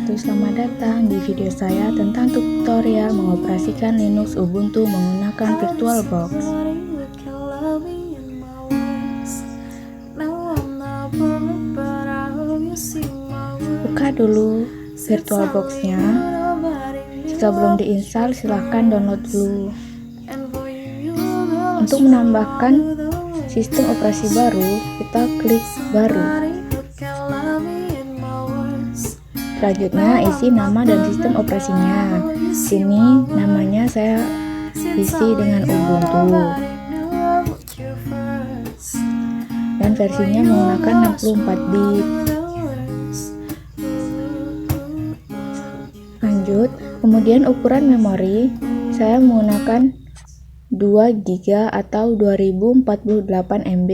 wabarakatuh. Selamat datang di video saya tentang tutorial mengoperasikan Linux Ubuntu menggunakan VirtualBox. Buka dulu VirtualBox-nya. Jika belum diinstal, silahkan download dulu. Untuk menambahkan sistem operasi baru, kita klik baru. Selanjutnya isi nama dan sistem operasinya. Sini namanya saya isi dengan Ubuntu. Dan versinya menggunakan 64 bit. Lanjut, kemudian ukuran memori saya menggunakan 2 GB atau 2048 MB.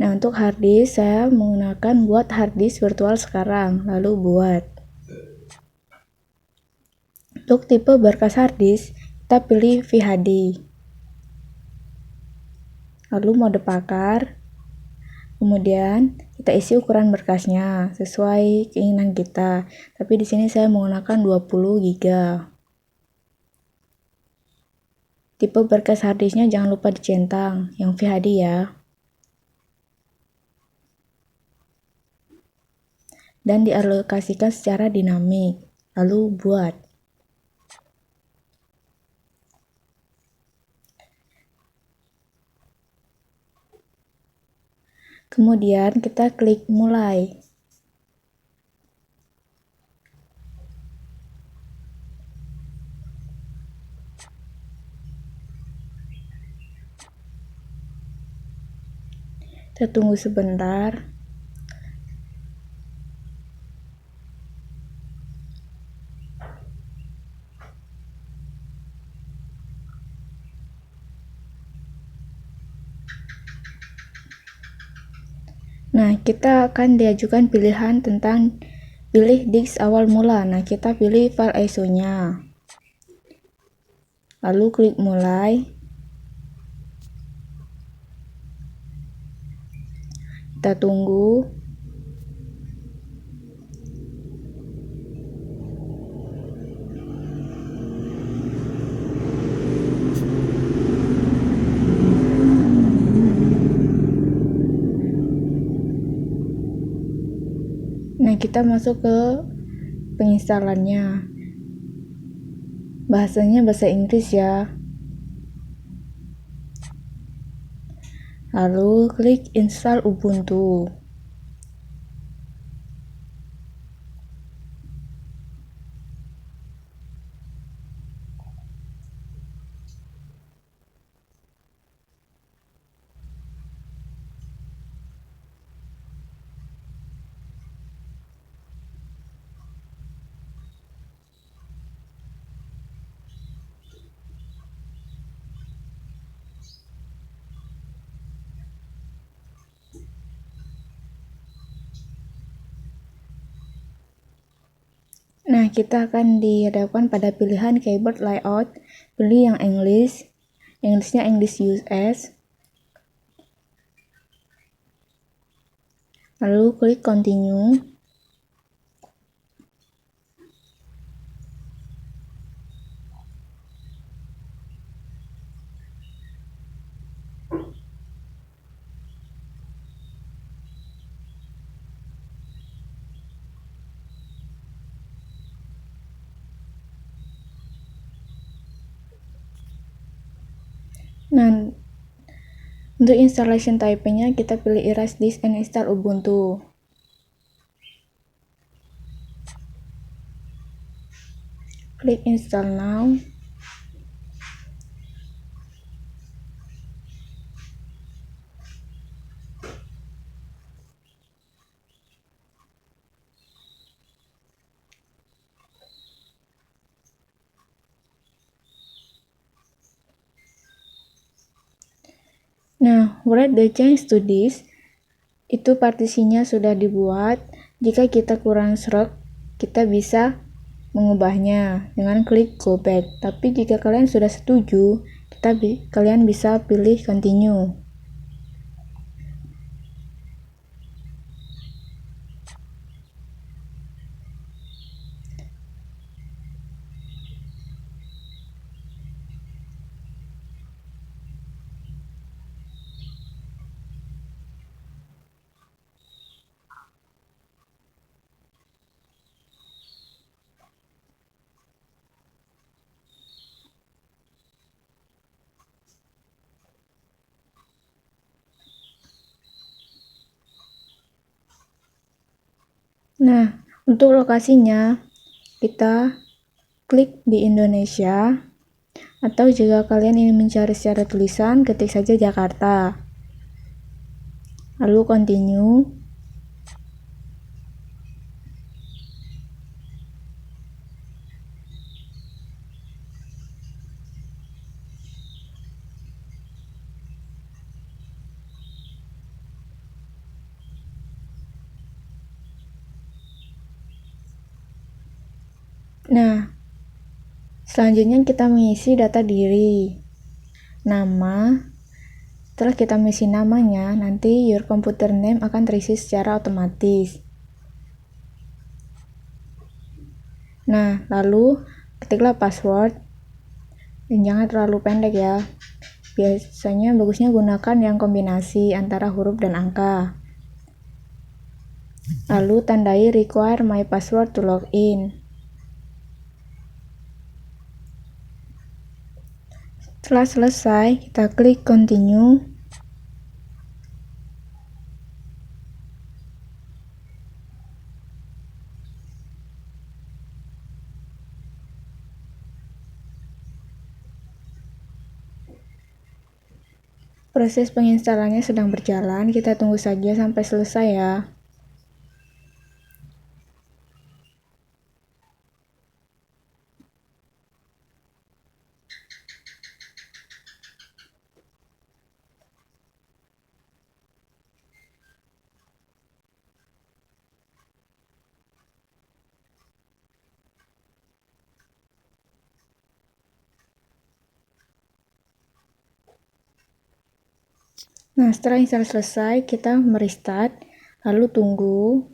Nah, untuk harddisk saya menggunakan buat harddisk virtual sekarang, lalu buat. Untuk tipe berkas harddisk, kita pilih VHD. Lalu mode pakar. Kemudian kita isi ukuran berkasnya sesuai keinginan kita. Tapi di sini saya menggunakan 20 GB. Tipe berkas harddisknya jangan lupa dicentang, yang VHD ya. Dan dialokasikan secara dinamik, lalu buat. Kemudian kita klik mulai. Kita tunggu sebentar. Nah, kita akan diajukan pilihan tentang pilih disk awal mula. Nah, kita pilih file ISO-nya. Lalu klik mulai. Kita tunggu. Nah, kita masuk ke penginstalannya. Bahasanya bahasa Inggris ya. Lalu klik install Ubuntu. Nah, kita akan dihadapkan pada pilihan keyboard layout. Pilih yang English. Inggrisnya English US. Lalu klik continue. Nah, untuk installation type-nya kita pilih erase disk and install Ubuntu. Klik install now. Nah, write the change to disk, itu partisinya sudah dibuat. Jika kita kurang sreg, kita bisa mengubahnya dengan klik go back. Tapi jika kalian sudah setuju, kalian bisa pilih continue. Nah, untuk lokasinya kita klik di Indonesia, atau jika kalian ingin mencari secara tulisan, ketik saja Jakarta. Lalu continue. Nah, selanjutnya kita mengisi data diri. Nama, setelah kita mengisi namanya, nanti your computer name akan terisi secara otomatis. Nah, lalu ketiklah password, dan jangan terlalu pendek ya. Biasanya bagusnya gunakan yang kombinasi antara huruf dan angka. Lalu tandai require my password to log in. Setelah selesai, kita klik continue. Proses penginstalannya sedang berjalan, kita tunggu saja sampai selesai ya. Nah, setelah install selesai, kita merestart, lalu tunggu.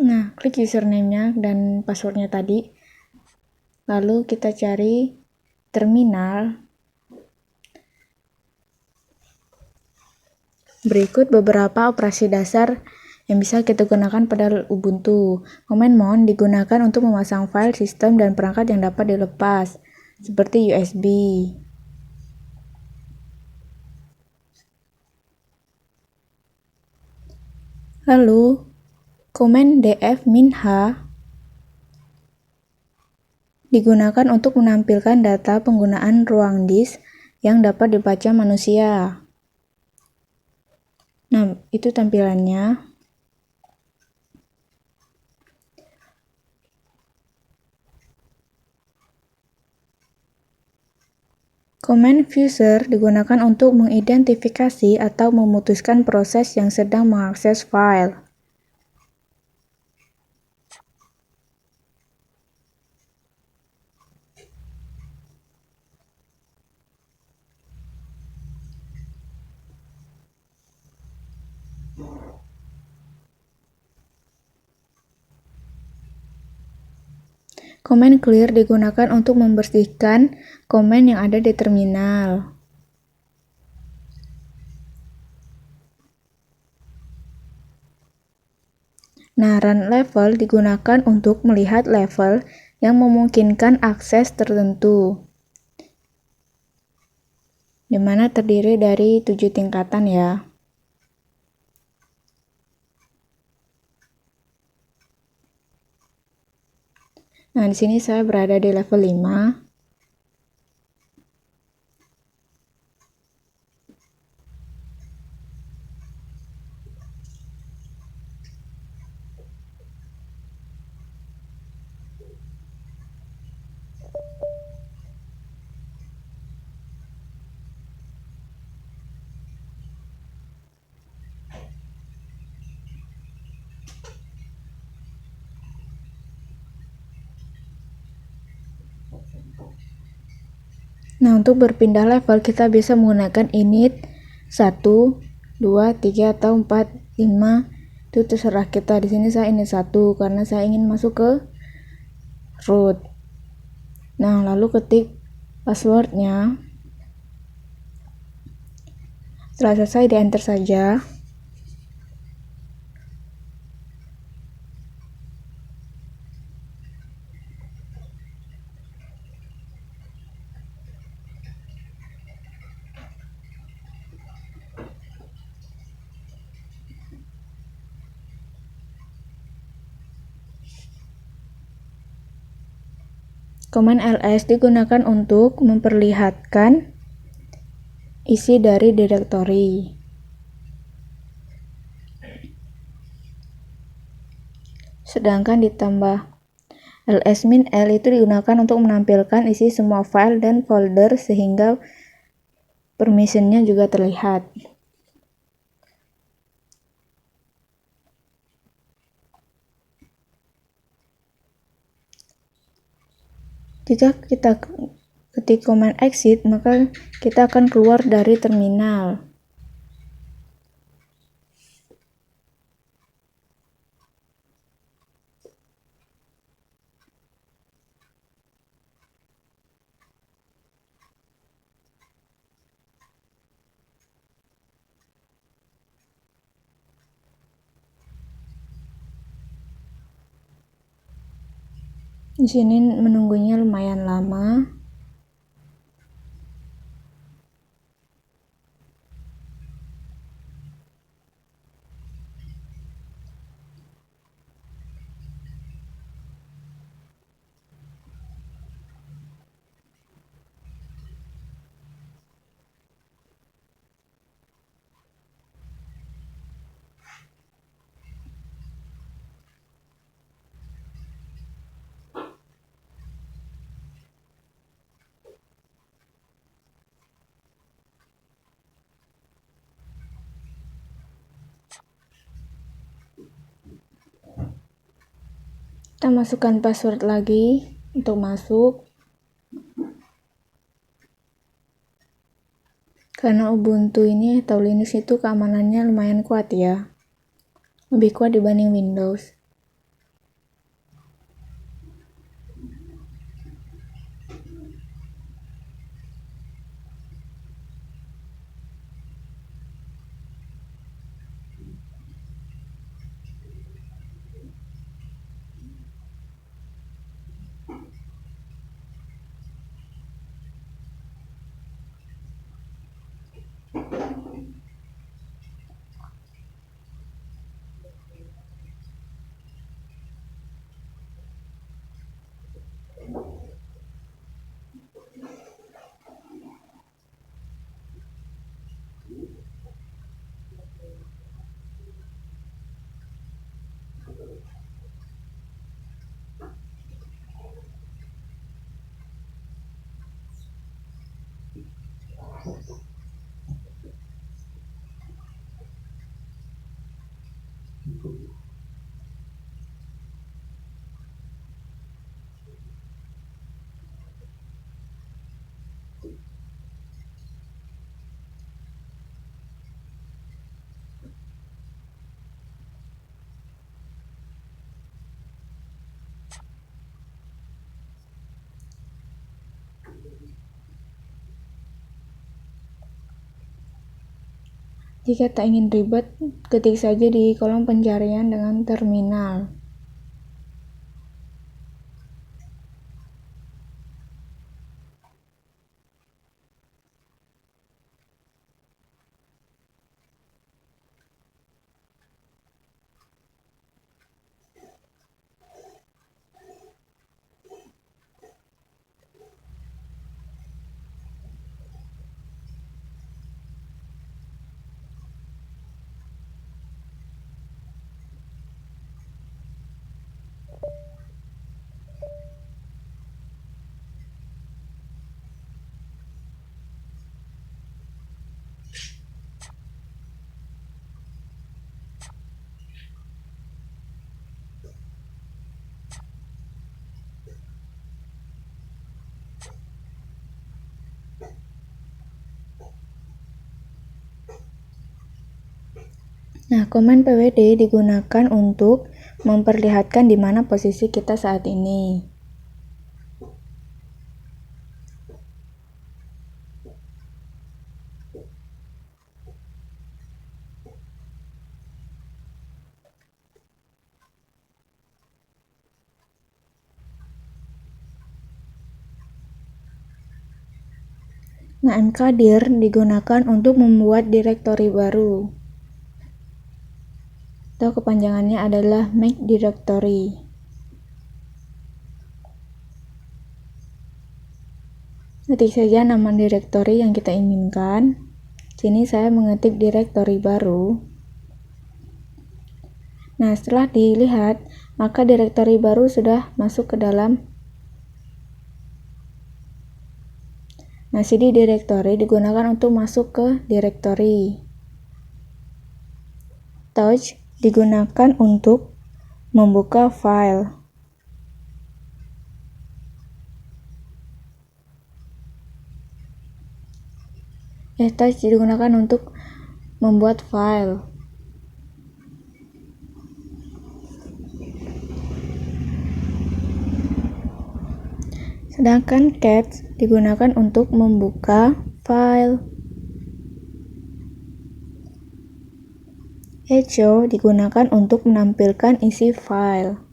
Nah, klik username-nya dan password-nya tadi. Lalu kita cari terminal. Berikut beberapa operasi dasar yang bisa kita gunakan pada Ubuntu. Command mount digunakan untuk memasang file, sistem, dan perangkat yang dapat dilepas, seperti USB. Lalu, command df-h digunakan untuk menampilkan data penggunaan ruang disk yang dapat dibaca manusia. Nah, itu tampilannya. Command fusor digunakan untuk mengidentifikasi atau memutuskan proses yang sedang mengakses file. Command clear digunakan untuk membersihkan komen yang ada di terminal. Nah, run level digunakan untuk melihat level yang memungkinkan akses tertentu, di mana terdiri dari 7 tingkatan ya. Nah, di sini saya berada di level 5. Nah, untuk berpindah level kita bisa menggunakan init 1, 2, 3, atau 4, 5. Itu terserah kita. Di sini saya init 1 karena saya ingin masuk ke root. Nah, lalu ketik passwordnya. Setelah selesai, di enter saja. Command ls digunakan untuk memperlihatkan isi dari direktori. Sedangkan ditambah ls-l itu digunakan untuk menampilkan isi semua file dan folder sehingga permissionnya juga terlihat. Jika kita ketik command exit, maka kita akan keluar dari terminal. Di sini menunggunya lumayan lama. Kita masukkan password lagi untuk masuk. Karena Ubuntu ini atau Linux itu keamanannya lumayan kuat ya. Lebih kuat dibanding Windows. Jika tak ingin ribet, ketik saja di kolom pencarian dengan terminal. Nah, command pwd digunakan untuk memperlihatkan di mana posisi kita saat ini. Nah, mkdir digunakan untuk membuat direktori baru. Atau kepanjangannya adalah make directory. Ketik saja nama direktori yang kita inginkan. Sini saya mengetik direktori baru. Nah, setelah dilihat, maka direktori baru sudah masuk ke dalam. Nah, CD direktori digunakan untuk masuk ke direktori. Touch digunakan untuk membuka file. Touch digunakan untuk membuat file. Sedangkan cat digunakan untuk membuka file. Echo digunakan untuk menampilkan isi file.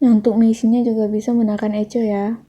Nah, untuk mengisinya juga bisa menggunakan echo ya.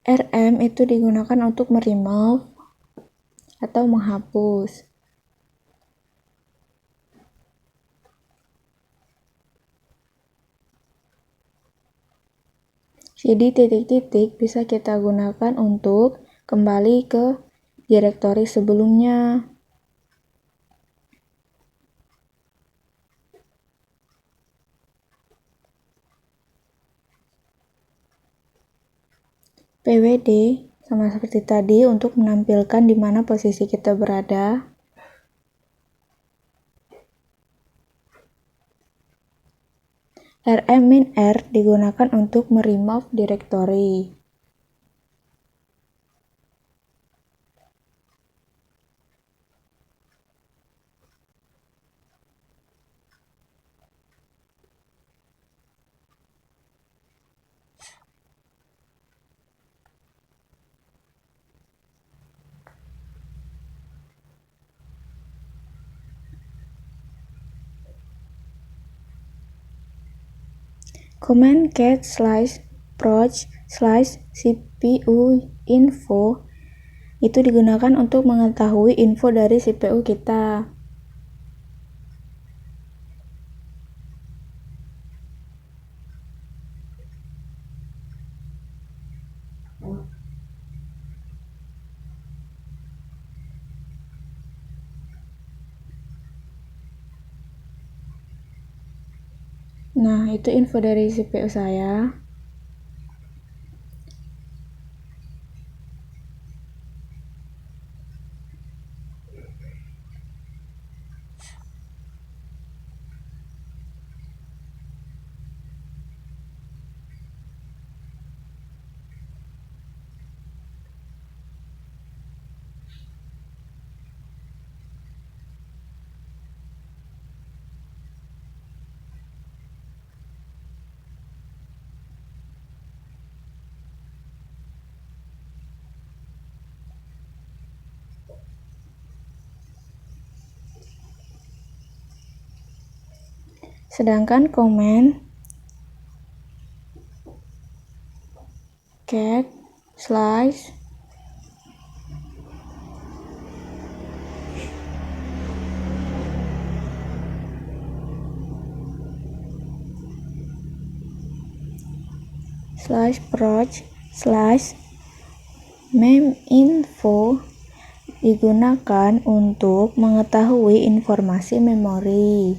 RM itu digunakan untuk meremove atau menghapus. Jadi titik-titik bisa kita gunakan untuk kembali ke direktori sebelumnya. PWD sama seperti tadi untuk menampilkan di mana posisi kita berada. RM-R digunakan untuk meremove direktori. Command cat /proc /cpu info itu digunakan untuk mengetahui info dari CPU kita. Nah, itu info dari CPU saya. Sedangkan command cat /proc /meminfo digunakan untuk mengetahui informasi memori.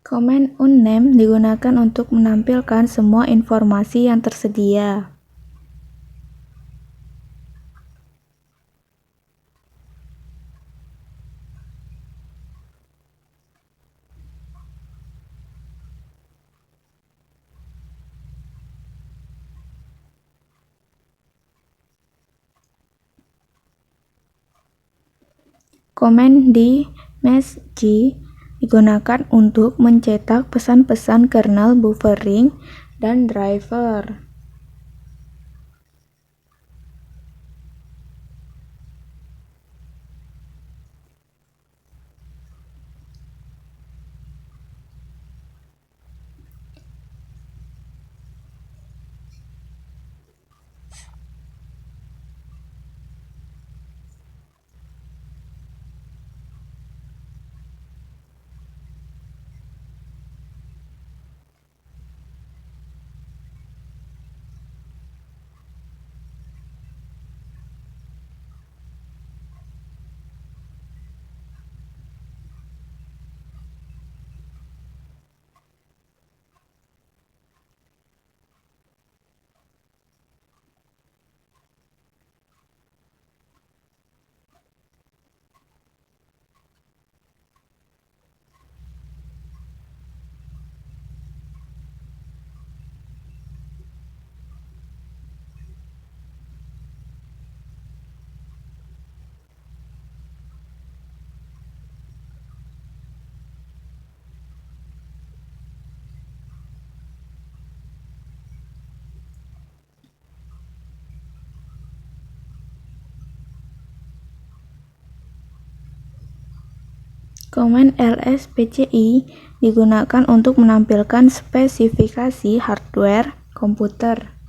Comment unnamed digunakan untuk menampilkan semua informasi yang tersedia. Komen di Mesh.g digunakan untuk mencetak pesan-pesan kernel, buffering, dan driver. Komen lspci digunakan untuk menampilkan spesifikasi hardware komputer.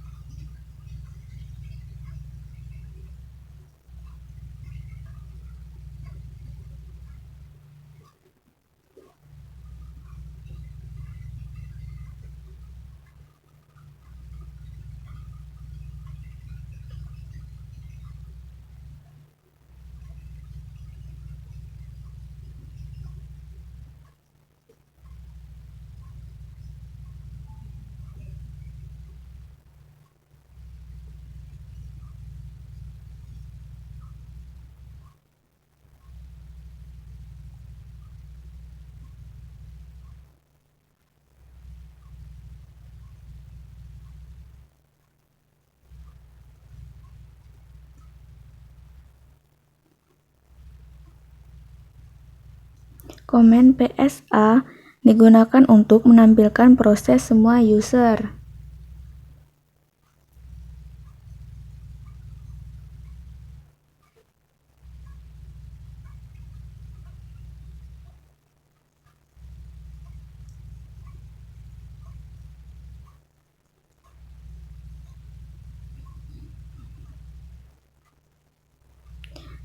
Komen PSA digunakan untuk menampilkan proses semua user.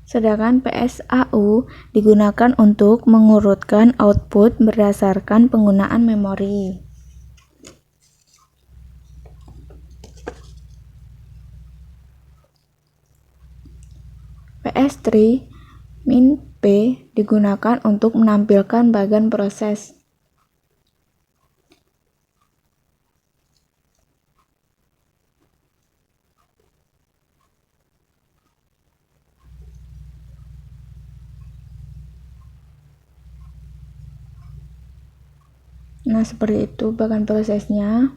Sedangkan PSAU digunakan untuk mengurutkan output berdasarkan penggunaan memori. PS3-P digunakan untuk menampilkan bagian proses. Nah, seperti itu bagian prosesnya.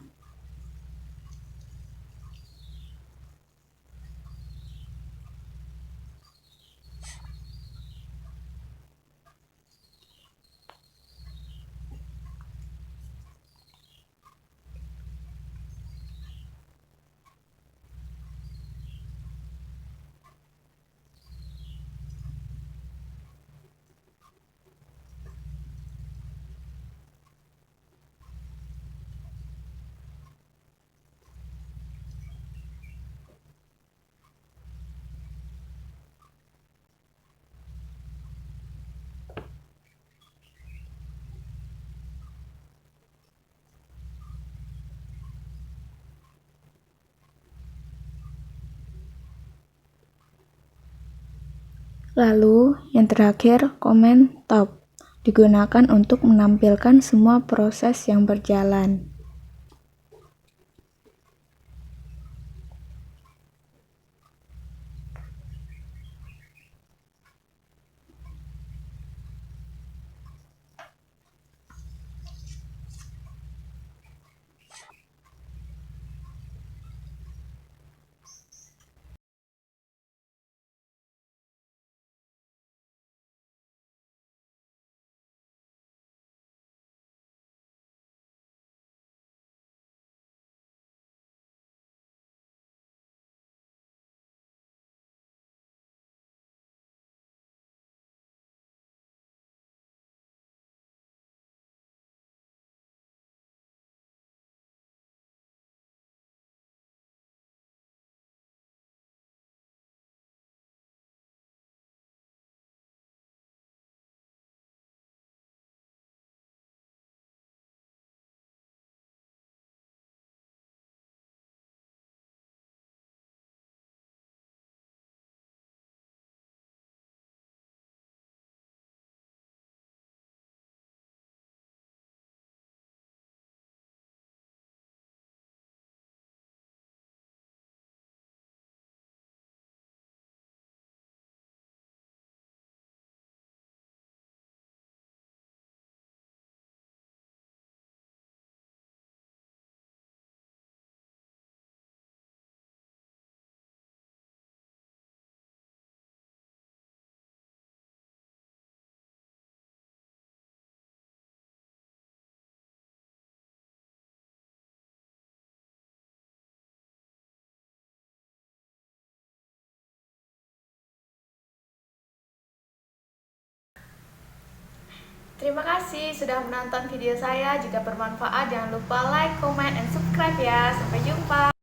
Lalu, yang terakhir, comment top digunakan untuk menampilkan semua proses yang berjalan. Terima kasih sudah menonton video saya. Jika bermanfaat, jangan lupa like, comment, and subscribe ya. Sampai jumpa.